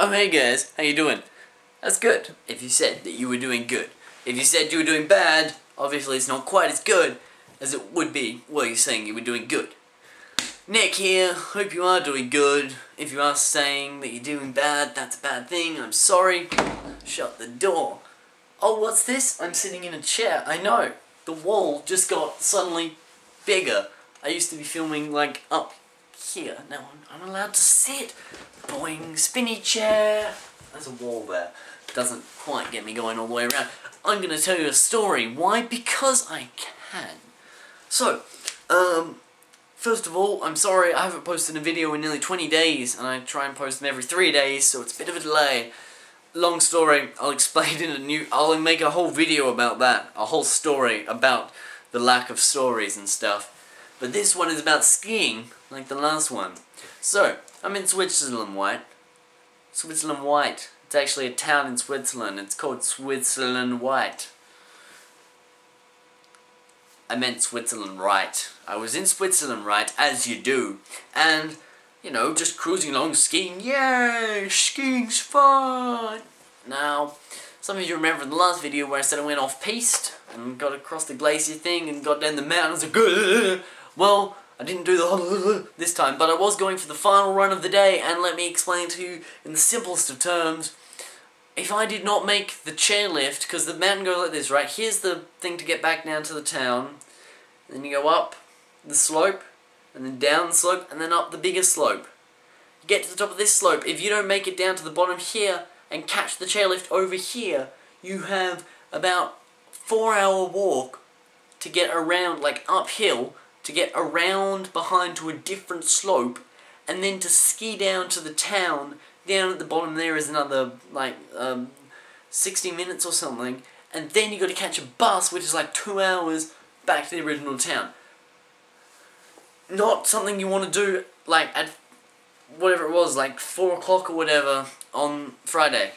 Oh hey guys, how you doing? That's good, if you said that you were doing good. If you said you were doing bad, obviously it's not quite as good as it would be while you're saying you were doing good. Nick here, hope you are doing good. If you are saying that you're doing bad, that's a bad thing, I'm sorry. Shut the door. Oh, what's this? I'm sitting in a chair, I know. The wall just got suddenly bigger. I used to be filming like up here. Now I'm allowed to sit. Boing, spinny chair. There's a wall there. Doesn't quite get me going all the way around. I'm going to tell you a story. Why? Because I can. So, first of all, I'm sorry I haven't posted a video in nearly 20 days, and I try and post them every 3 days, so it's a bit of a delay. Long story, I'll explain I'll make a whole video about that. A whole story about the lack of stories and stuff. But this one is about skiing, like the last one. So, I'm in Switzerland, Switzerland White. It's actually a town in Switzerland. It's called Switzerland White. I meant Switzerland right. I was in Switzerland right, as you do. And, you know, just cruising along, skiing. Yay! Skiing's fun! Now, some of you remember in the last video where I said I went off-piste and got across the glacier thing and got down the mountains. Well, I didn't do the this time, but I was going for the final run of the day, and let me explain to you in the simplest of terms. If I did not make the chairlift, because the mountain goes like this, right? Here's the thing to get back down to the town. And then you go up the slope, and then down the slope, and then up the bigger slope. You get to the top of this slope. If you don't make it down to the bottom here and catch the chairlift over here, you have about 4-hour walk to get around, like uphill, to get around behind to a different slope, and then to ski down to the town. Down at the bottom there is another, like, 60 minutes or something, and then you got to catch a bus, which is like 2 hours back to the original town. Not something you want to do, like, at whatever it was, like 4 o'clock or whatever on Friday.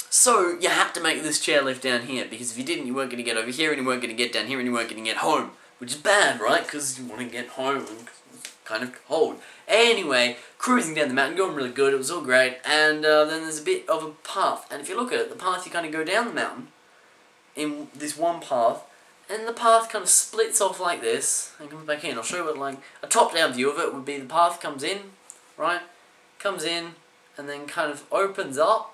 So you had to make this chairlift down here, because if you didn't, you weren't going to get over here, and you weren't going to get down here, and you weren't going to get home. Which is bad, right? Because you want to get home, and it's kind of cold. Anyway, cruising down the mountain, going really good, it was all great, and then there's a bit of a path, and if you look at it, the path, you kind of go down the mountain, in this one path, and the path kind of splits off like this, and comes back in. I'll show you what, like, a top-down view of it would be the path comes in, right, comes in, and then kind of opens up,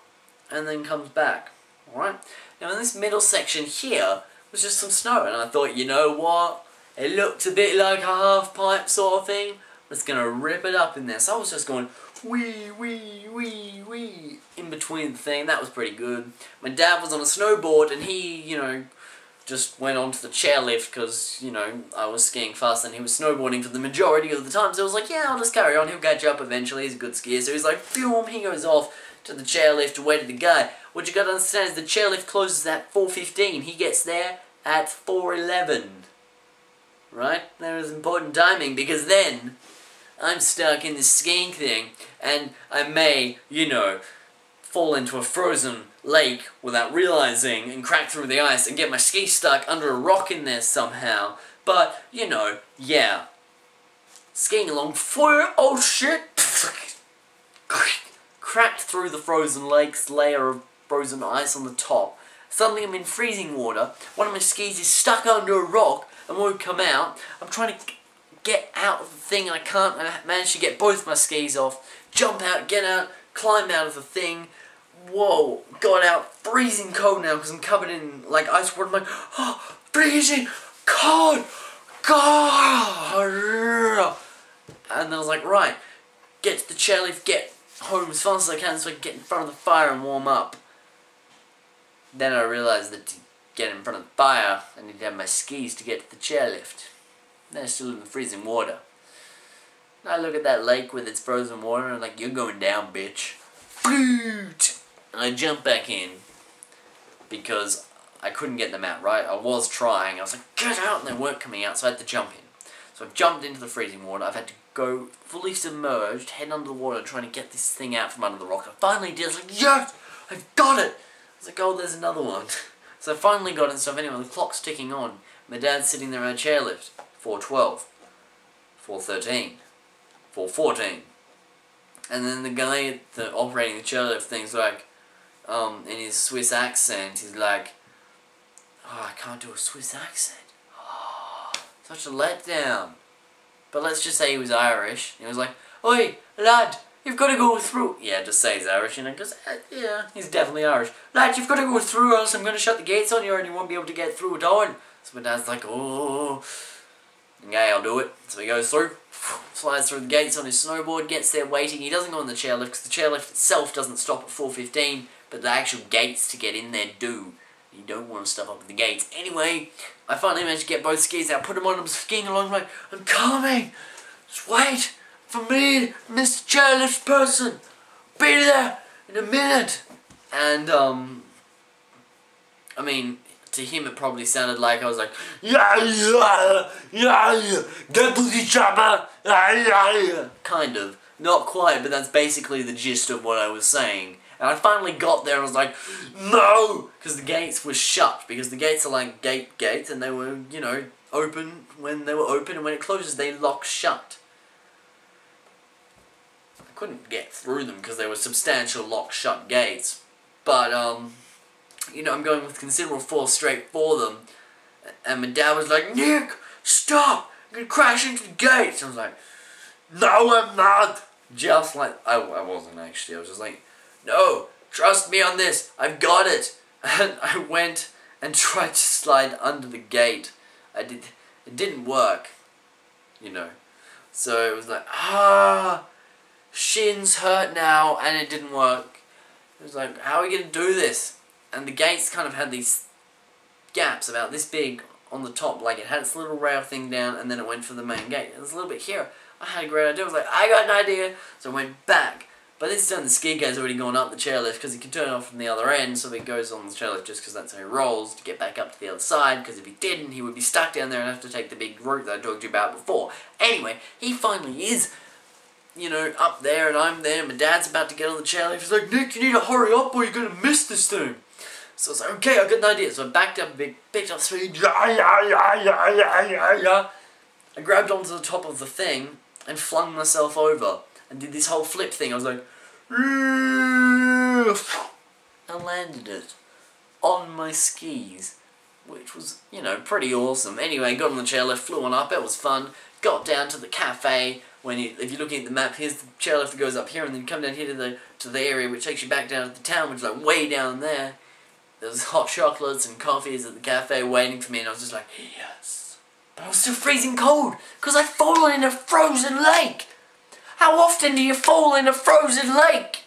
and then comes back, alright? Now in this middle section here, was just some snow, and I thought, you know what? It looks a bit like a half-pipe sort of thing. I'm just going to rip it up in there. So I was just going wee, wee, wee, wee in between the thing. That was pretty good. My dad was on a snowboard, and he, you know, just went onto the chairlift because, you know, I was skiing fast and he was snowboarding for the majority of the time. So I was like, yeah, I'll just carry on. He'll catch up eventually. He's a good skier. So he's like, boom, he goes off to the chairlift to wait at the guy. What you got to understand is the chairlift closes at 4:15. He gets there at 4:11. Right? There is important timing, because then I'm stuck in this skiing thing, and I may, you know, fall into a frozen lake without realizing and crack through the ice and get my ski stuck under a rock in there somehow. But, you know, yeah. Skiing along, oh shit! Cracked through the frozen lake's layer of frozen ice on the top. Suddenly I'm in freezing water. One of my skis is stuck under a rock and won't come out. I'm trying to get out of the thing, and I can't. I managed to get both my skis off, jump out, get out, climb out of the thing. Whoa, got out, freezing cold now because I'm covered in like ice water. I'm like, oh, freezing cold, God. And I was like, right, get to the chairlift, get home as fast as I can so I can get in front of the fire and warm up. Then I realized that to get in front of the fire, I need to have my skis to get to the chairlift. They're still in the freezing water. And I look at that lake with its frozen water, and I'm like, you're going down, bitch. And I jump back in, because I couldn't get them out, right? I was trying. I was like, get out, and they weren't coming out, so I had to jump in. So I've jumped into the freezing water. I've had to go fully submerged, head under the water, trying to get this thing out from under the rock. I finally did. I was like, yes, I've got it. I was like, oh, there's another one. So I finally got it, so anyway, the clock's ticking on. My dad's sitting there on a chairlift. 4:12. 4:13. 4:14. And then the guy operating the chairlift thing's like, in his Swiss accent, he's like, oh, I can't do a Swiss accent. Oh, such a letdown. But let's just say he was Irish. He was like, oi, lad, you've got to go through. Yeah, just say he's Irish, you know, because, yeah, he's definitely Irish. Lad, you've got to go through, or else I'm going to shut the gates on you and you won't be able to get through at all. So my dad's like, oh, okay, I'll do it. So he goes through, slides through the gates on his snowboard, gets there waiting. He doesn't go on the chairlift because the chairlift itself doesn't stop at 4:15, but the actual gates to get in there do. You don't want to stop up at the gates. Anyway, I finally managed to get both skis out, put them on, I'm skiing along, I'm like, I'm coming! Just wait for me, Mr. Chairlift person! Be there in a minute! And, I mean, to him it probably sounded like I was like, yeah, get to the chopper, kind of. Not quite, but that's basically the gist of what I was saying. And I finally got there and I was like, no! Because the gates were shut. Because the gates are like gates and they were, you know, open when they were open, and when it closes they lock shut. I couldn't get through them because they were substantial lock shut gates. But, you know, I'm going with considerable force straight for them. And my dad was like, Nick, stop! I'm going to crash into the gates. I was like, no, I'm not! Just like, I wasn't actually. I was just like, no, trust me on this, I've got it. And I went and tried to slide under the gate. It didn't work, you know. So it was like, shins hurt now, and it didn't work. It was like, how are we going to do this? And the gates kind of had these gaps about this big on the top, like it had its little rail thing down, and then it went for the main gate. It was a little bit here. I had a great idea. I was like, I got an idea. So I went back. By this time the ski guy's already gone up the chairlift because he can turn it off from the other end, so he goes on the chairlift just because that's how he rolls to get back up to the other side, because if he didn't he would be stuck down there and have to take the big route that I talked to you about before. Anyway, he finally is, you know, up there and I'm there, my dad's about to get on the chairlift. He's like, Nick, you need to hurry up or you're going to miss this thing. So I was like, okay, I've got an idea. So I backed up a bit, picked up speed, I grabbed onto the top of the thing and flung myself over. And did this whole flip thing. I was like, and landed it on my skis, which was, you know, pretty awesome. Anyway, got on the chairlift, flew on up, it was fun. Got down to the cafe. If you're looking at the map, here's the chairlift that goes up here, and then you come down here to the area which takes you back down to the town, which is like way down there. There's hot chocolates and coffees at the cafe waiting for me, and I was just like, yes. But I was still freezing cold because I'd fallen in a frozen lake. How often do you fall in a frozen lake?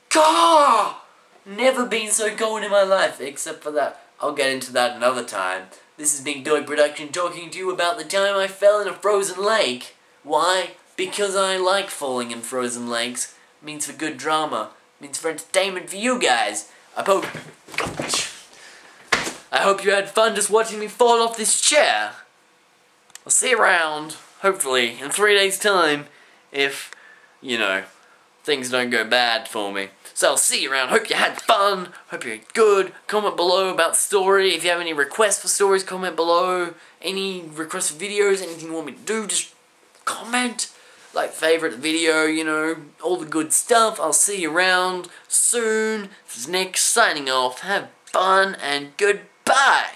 Gah! Never been so cold in my life, except for that. I'll get into that another time. This is Big DoigProduction talking to you about the time I fell in a frozen lake. Why? Because I like falling in frozen lakes. It means for good drama. It means for entertainment for you guys. I hope you had fun just watching me fall off this chair. I'll see you around, hopefully, in 3 days' time. If, you know, things don't go bad for me. So I'll see you around. Hope you had fun. Hope you're good. Comment below about the story. If you have any requests for stories, comment below. Any requests for videos, anything you want me to do, just comment. Like, favorite video, you know, all the good stuff. I'll see you around soon. This is Nick signing off. Have fun and goodbye.